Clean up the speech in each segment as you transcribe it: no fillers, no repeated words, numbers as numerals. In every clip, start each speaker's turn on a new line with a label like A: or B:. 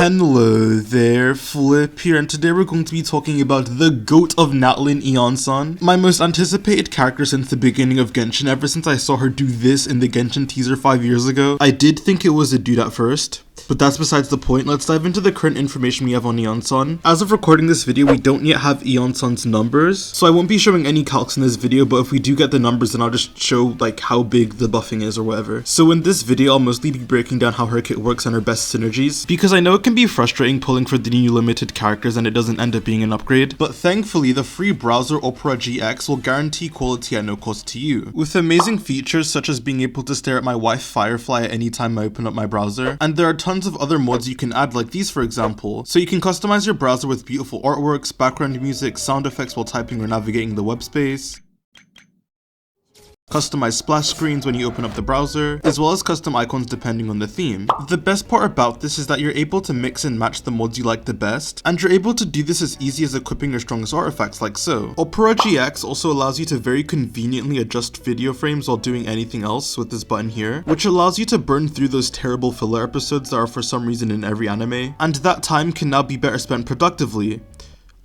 A: Hello there, Flip here, and today we're going to be talking about the GOAT of Natlan, Iansan. My most anticipated character since the beginning of Genshin, ever since I saw her do this in the Genshin teaser 5 years ago. I did think it was a dude at first, but that's besides the point. Let's dive into the current information we have on Iansan. As of recording this video, we don't yet have Iansan's numbers, so I won't be showing any calcs in this video, but if we do get the numbers, then I'll just show like how big the buffing is or whatever. So in this video, I'll mostly be breaking down how her kit works and her best synergies, because I know it can be frustrating pulling for the new limited characters and it doesn't end up being an upgrade, but thankfully the free browser Opera GX will guarantee quality at no cost to you, with amazing features such as being able to stare at my wife Firefly at any time I open up my browser, and there are tons of other mods you can add, like these for example. So you can customize your browser with beautiful artworks, background music, sound effects while typing or navigating the web space, customize splash screens when you open up the browser, as well as custom icons depending on the theme. The best part about this is that you're able to mix and match the mods you like the best, and you're able to do this as easy as equipping your strongest artifacts like so. Opera GX also allows you to very conveniently adjust video frames while doing anything else with this button here, which allows you to burn through those terrible filler episodes that are for some reason in every anime, and that time can now be better spent productively,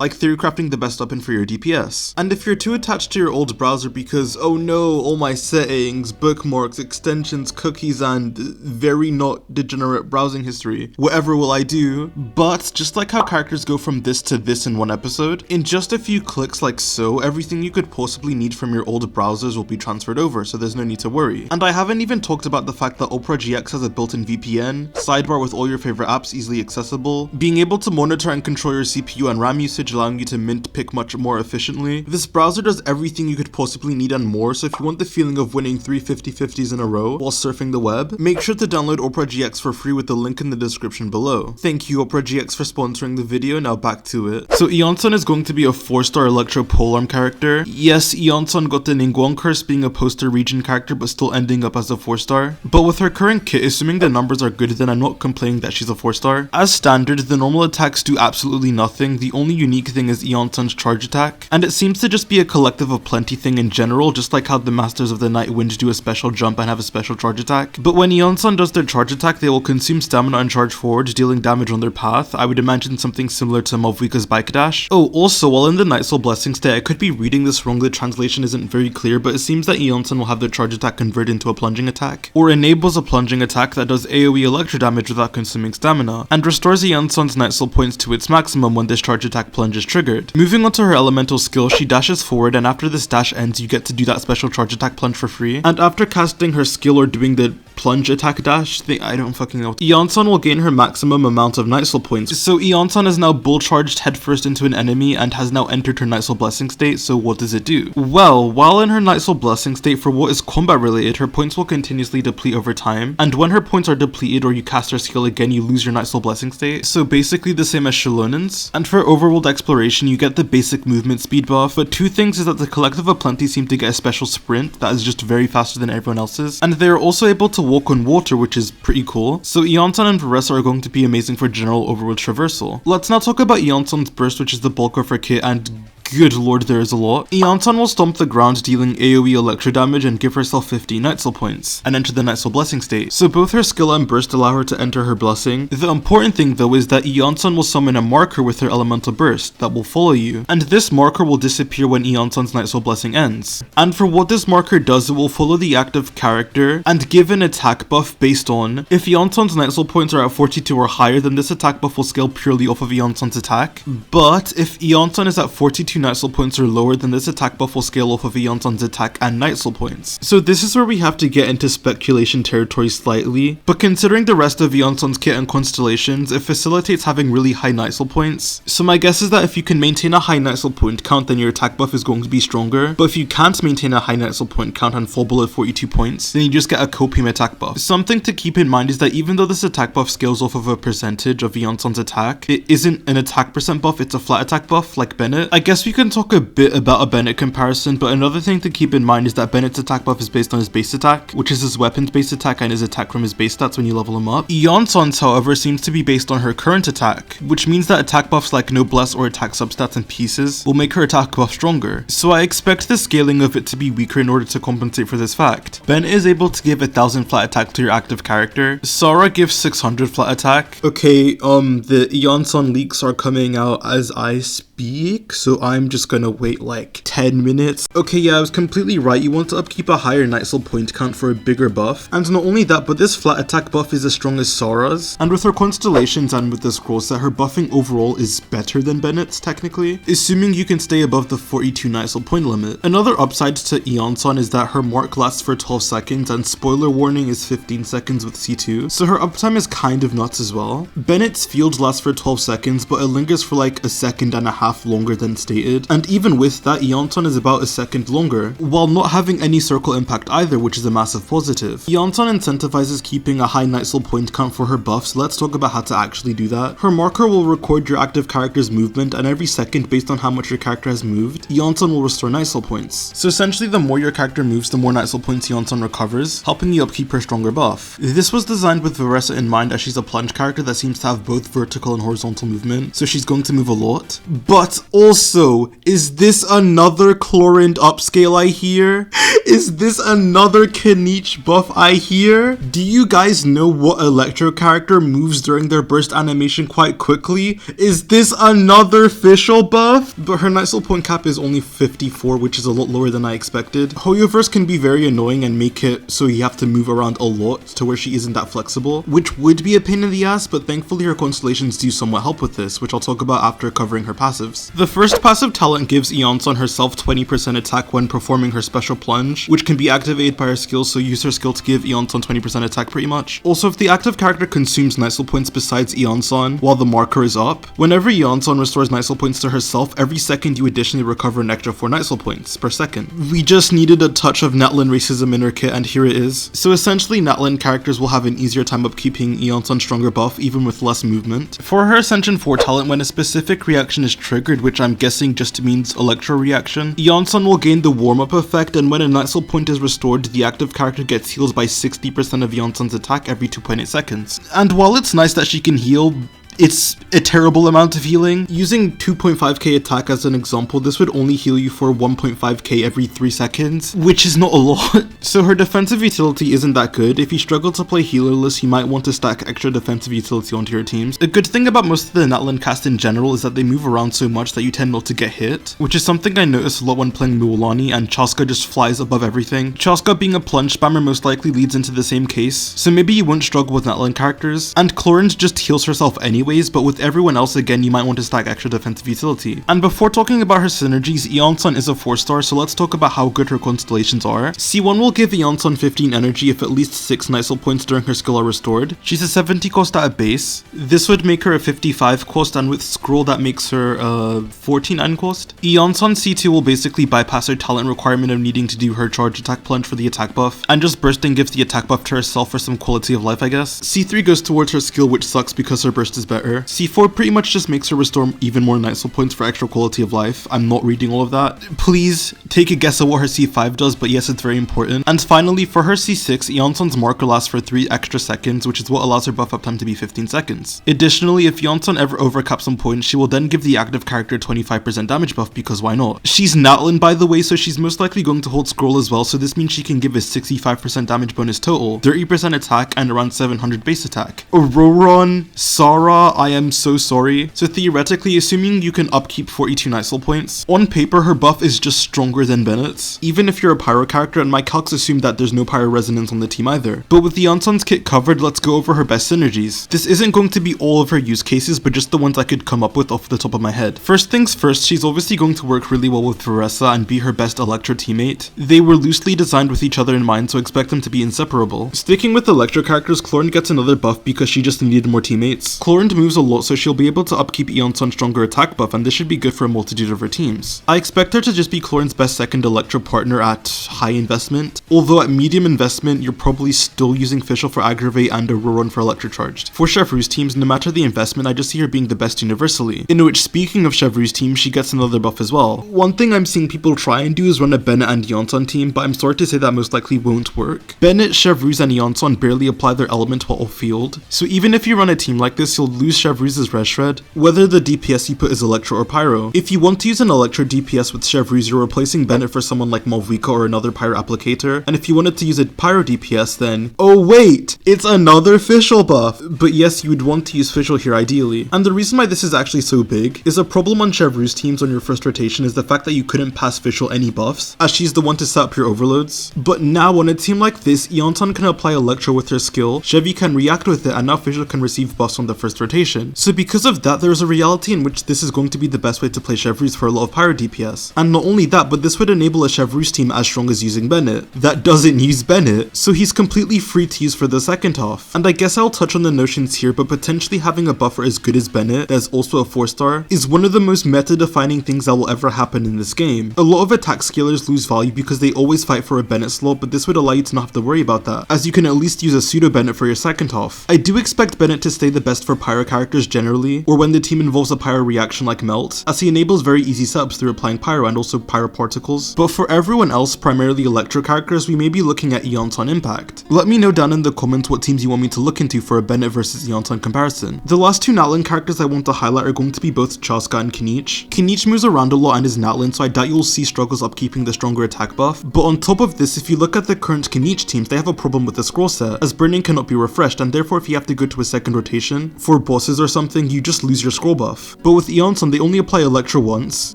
A: like theory crafting the best weapon for your DPS. And if you're too attached to your old browser because, oh no, all my settings, bookmarks, extensions, cookies, and very not degenerate browsing history, whatever will I do? But just like how characters go from this to this in one episode, in just a few clicks like so, everything you could possibly need from your old browsers will be transferred over, so there's no need to worry. And I haven't even talked about the fact that Opera GX has a built-in VPN, sidebar with all your favorite apps easily accessible, being able to monitor and control your CPU and RAM usage, allowing you to mint pick much more efficiently. This browser does everything you could possibly need and more, so if you want the feeling of winning 3 50/50s in a row while surfing the web, make sure to download Opera GX for free with the link in the description below. Thank you Opera GX for sponsoring the video, now back to it. So Iansan is going to be a 4-star Electro Polearm character. Yes, Iansan got the Ningguang curse being a poster region character but still ending up as a 4-star. But with her current kit, assuming the numbers are good, then I'm not complaining that she's a 4-star. As standard, the normal attacks do absolutely nothing. The only unique thing is Iansan's charge attack, and it seems to just be a collective of plenty thing in general, just like how the Masters of the Night Wind do a special jump and have a special charge attack. But when Iansan does their charge attack, they will consume stamina and charge forward, dealing damage on their path. I would imagine something similar to Malvika's bike dash. Oh, also, while in the Night Soul Blessing state, I could be reading this wrong, the translation isn't very clear, but it seems that Iansan will have their charge attack convert into a plunging attack, or enables a plunging attack that does AoE electro damage without consuming stamina, and restores Iansan's Night Soul points to its maximum when this charge attack plunge is triggered. Moving on to her elemental skill, she dashes forward, and after this dash ends, you get to do that special charge attack plunge for free. And after casting her skill or doing the plunge attack dash thing, I don't fucking know, Iansan will gain her maximum amount of Night Soul points. So Iansan is now bull charged headfirst into an enemy and has now entered her Night Soul Blessing state. So what does it do? Well, while in her Night Soul Blessing state, for what is combat related, her points will continuously deplete over time, and when her points are depleted or you cast her skill again, you lose your Night Soul Blessing state. So basically the same as Shalonen's. And for overworld exploration, you get the basic movement speed buff, but two things is that the Collective of Plenty seem to get a special sprint that is just very faster than everyone else's, and they are also able to walk on water, which is pretty cool. So Iansan and Varessa are going to be amazing for general overworld traversal. Let's now talk about Iansan's burst, which is the bulk of her kit, and good lord, there is a lot. Iansan will stomp the ground, dealing AoE electro damage and give herself 50 Night Soul points, and enter the Night Soul Blessing state. So both her skill and burst allow her to enter her blessing. The important thing though is that Iansan will summon a marker with her elemental burst that will follow you, and this marker will disappear when Iansan's Night Soul Blessing ends. And for what this marker does, it will follow the active character and give an attack buff based on, if Iansan's Night Soul points are at 42 or higher, then this attack buff will scale purely off of Iansan's attack. But if Iansan is at 42 Night Soul points or lower, then this attack buff will scale off of Iansan's attack and Night Soul points. So this is where we have to get into speculation territory slightly, but considering the rest of Iansan's kit and constellations, it facilitates having really high Night Soul points. So my guess is that if you can maintain a high Night Soul point count, then your attack buff is going to be stronger, but if you can't maintain a high Night Soul point count and fall below 42 points, then you just get a copium attack buff. Something to keep in mind is that even though this attack buff scales off of a percentage of Iansan's attack, it isn't an attack percent buff, it's a flat attack buff like Bennett. I guess guess we can talk a bit about a Bennett comparison, but another thing to keep in mind is that Bennett's attack buff is based on his base attack, which is his weapons based attack and his attack from his base stats when you level him up. Iansan's, however, seems to be based on her current attack, which means that attack buffs like noblesse or attack substats and pieces will make her attack buff stronger. So I expect the scaling of it to be weaker in order to compensate for this fact. Bennett is able to give 1000 flat attack to your active character. Sara gives 600 flat attack. Okay, the Iansan leaks are coming out as I speak, so I'm just gonna wait like 10 minutes. Okay, yeah, I was completely right. You want to upkeep a higher Night Soul point count for a bigger buff. And not only that, but this flat attack buff is as strong as Sara's. And with her constellations and with the scroll set, her buffing overall is better than Bennett's technically, assuming you can stay above the 42 Night Soul point limit. Another upside to Iansan is that her mark lasts for 12 seconds and spoiler warning is 15 seconds with C2, so her uptime is kind of nuts as well. Bennett's field lasts for 12 seconds, but it lingers for like a second and a half longer than stated, and even with that, Iansan is about a second longer, while not having any circle impact either, which is a massive positive. Iansan incentivizes keeping a high Night Soul point count for her buff, so let's talk about how to actually do that. Her marker will record your active character's movement, and every second, based on how much your character has moved, Iansan will restore Night Soul points. So essentially, the more your character moves, the more Night Soul points Iansan recovers, helping you upkeep her stronger buff. This was designed with Veressa in mind, as she's a plunge character that seems to have both vertical and horizontal movement, so she's going to move a lot. But also, is this another Chlorinde upscale I hear? Is this another Kanich buff I hear? Do you guys know what Electro character moves during their burst animation quite quickly? Is this another Fischl buff? But her Night Soul point cap is only 54, which is a lot lower than I expected. Hoyoverse can be very annoying and make it so you have to move around a lot to where she isn't that flexible, which would be a pain in the ass, but thankfully her constellations do somewhat help with this, which I'll talk about after covering her passives. The first passive talent gives Iansan herself 20% attack when performing her special plunge, which can be activated by her skill, so use her skill to give Iansan 20% attack pretty much. Also, if the active character consumes Night Soul points besides Iansan while the marker is up, whenever Iansan restores Night Soul points to herself, every second you additionally recover an extra 4 Night Soul points per second. We just needed a touch of Natlan racism in her kit, and here it is. So essentially, Natlan characters will have an easier time upkeeping Iansan's stronger buff, even with less movement. For her Ascension 4 talent, when a specific reaction is triggered, which I'm guessing just means Electro reaction, Iansan will gain the warm-up effect, and when a Night Soul point is restored, the active character gets healed by 60% of Iansan's attack every 2.8 seconds. And while it's nice that she can heal, it's a terrible amount of healing. Using 2.5k attack as an example, this would only heal you for 1.5k every 3 seconds, which is not a lot. So her defensive utility isn't that good. If you struggle to play healerless, you might want to stack extra defensive utility onto your teams. A good thing about most of the Natlan cast in general is that they move around so much that you tend not to get hit, which is something I notice a lot when playing Muolani, and Chaska just flies above everything. Chaska being a plunge spammer most likely leads into the same case, so maybe you wouldn't struggle with Natlan characters, and Chlorinde just heals herself anyways, but with everyone else, again, you might want to stack extra defensive utility. And before talking about her synergies, Iansan is a 4-star, so let's talk about how good her constellations are. C1 will give Iansan 15 energy if at least 6 Night Soul points during her skill are restored. She's a 70 cost at a base. This would make her a 55 cost, and with scroll that makes her 49 cost. Iansan C2 will basically bypass her talent requirement of needing to do her charge attack plunge for the attack buff, and just bursting gives the attack buff to herself for some quality of life, I guess. C3 goes towards her skill, which sucks because her burst is better. C4 pretty much just makes her restore even more Night Soul points for extra quality of life. I'm not reading all of that. Please take a guess at what her C5 does, but yes, it's very important. And finally, for her C6, Iansan's marker lasts for 3 extra seconds, which is what allows her buff uptime to be 15 seconds. Additionally, if Iansan ever overcaps some points, she will then give the active character 25% damage buff, because why not? She's Natlan, by the way, so she's most likely going to hold scroll as well, so this means she can give a 65% damage bonus total, 30% attack, and around 700 base attack. Auroron, Sara, I am so sorry. So theoretically, assuming you can upkeep 42 Night Soul points, on paper her buff is just stronger than Bennett's, even if you're a pyro character, and my calcs assume that there's no pyro resonance on the team either. But with the Iansan's kit covered, let's go over her best synergies. This isn't going to be all of her use cases, but just the ones I could come up with off the top of my head. First things first, she's obviously going to work really well with Veressa and be her best Electro teammate. They were loosely designed with each other in mind, so expect them to be inseparable. Sticking with Electro characters, Chlorinde gets another buff because she just needed more teammates. Chlorinde Bennett moves a lot, so she'll be able to upkeep Iansan's stronger attack buff, and this should be good for a multitude of her teams. I expect her to just be Chlorine's best second Electro partner at high investment, although at medium investment you're probably still using Fischl for Aggravate and Auroron for Electrocharged. For Chevru's teams, no matter the investment, I just see her being the best universally, in which, speaking of Chevru's team, she gets another buff as well. One thing I'm seeing people try and do is run a Bennett and Iansan team, but I'm sorry to say that most likely won't work. Bennett, Chevru's, and Iansan barely apply their element while off-field, so even if you run a team like this, you'll lose Chevru's Res Shred, whether the DPS you put is Electro or Pyro. If you want to use an Electro DPS with Chevru's, you're replacing Bennett for someone like Malvika or another Pyro Applicator, and if you wanted to use a Pyro DPS then, oh wait, it's another Fischl buff! But yes, you would want to use Fischl here ideally. And the reason why this is actually so big is a problem on Chevru's teams on your first rotation is the fact that you couldn't pass Fischl any buffs, as she's the one to set up your overloads. But now on a team like this, Iansan can apply Electro with her skill, Chevy can react with it, and now Fischl can receive buffs on the first rotation. So because of that, there's a reality in which this is going to be the best way to play Chevru's for a lot of Pyro DPS. And not only that, but this would enable a Chevru's team as strong as using Bennett, that doesn't use Bennett, so he's completely free to use for the second half. And I guess I'll touch on the notions here, but potentially having a buffer as good as Bennett, that's also a 4-star, is one of the most meta-defining things that will ever happen in this game. A lot of attack scalers lose value because they always fight for a Bennett slot, but this would allow you to not have to worry about that, as you can at least use a pseudo Bennett for your second half. I do expect Bennett to stay the best for Pyro characters generally, or when the team involves a Pyro reaction like Melt, as he enables very easy setups through applying Pyro and also Pyro particles. But for everyone else, primarily Electro characters, we may be looking at Iansan Impact. Let me know down in the comments what teams you want me to look into for a Bennett versus Iansan comparison. The last two Natlan characters I want to highlight are going to be both Chaska and Kinich. Kinich moves around a lot and is Natlan, so I doubt you'll see struggles upkeeping the stronger attack buff. But on top of this, if you look at the current Kinich teams, they have a problem with the scroll set, as burning cannot be refreshed, and therefore if you have to go to a second rotation for bosses or something, you just lose your scroll buff. But with Iansan, they only apply Electro once,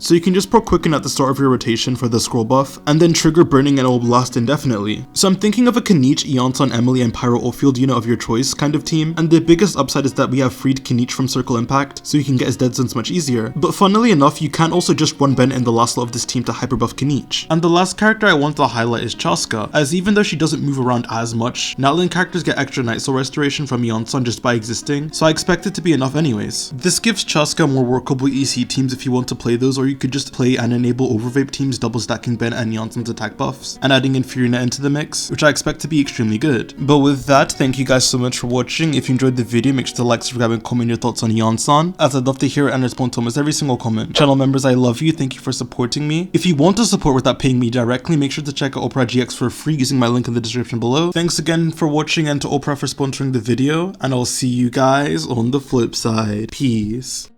A: so you can just pro Quicken at the start of your rotation for the scroll buff, and then trigger burning and it will last indefinitely. So I'm thinking of a Kinich, Iansan, Emily, and Pyro off-field unit of your choice kind of team, and the biggest upside is that we have freed Kinich from Circle Impact, so you can get his dead zones much easier. But funnily enough, you can also just run Bennett in the last slot of this team to hyper buff Kinich. And the last character I want to highlight is Chaska, as even though she doesn't move around as much, Natlan characters get extra Night Soul restoration from Iansan just by existing, so I expect it to be enough anyways. This gives Chaska more workable EC teams if you want to play those, or you could just play and enable Overvape teams double stacking Bennett and Iansan's attack buffs, and adding Infurinet into the mix, which I expect to be extremely good. But with that, thank you guys so much for watching. If you enjoyed the video, make sure to like, subscribe, and comment your thoughts on Iansan, as I'd love to hear it and respond to almost every single comment. Channel members, I love you, thank you for supporting me. If you want to support without paying me directly, make sure to check out Opera GX for free using my link in the description below. Thanks again for watching and to Opera for sponsoring the video, and I'll see you guys on the flip side. Peace.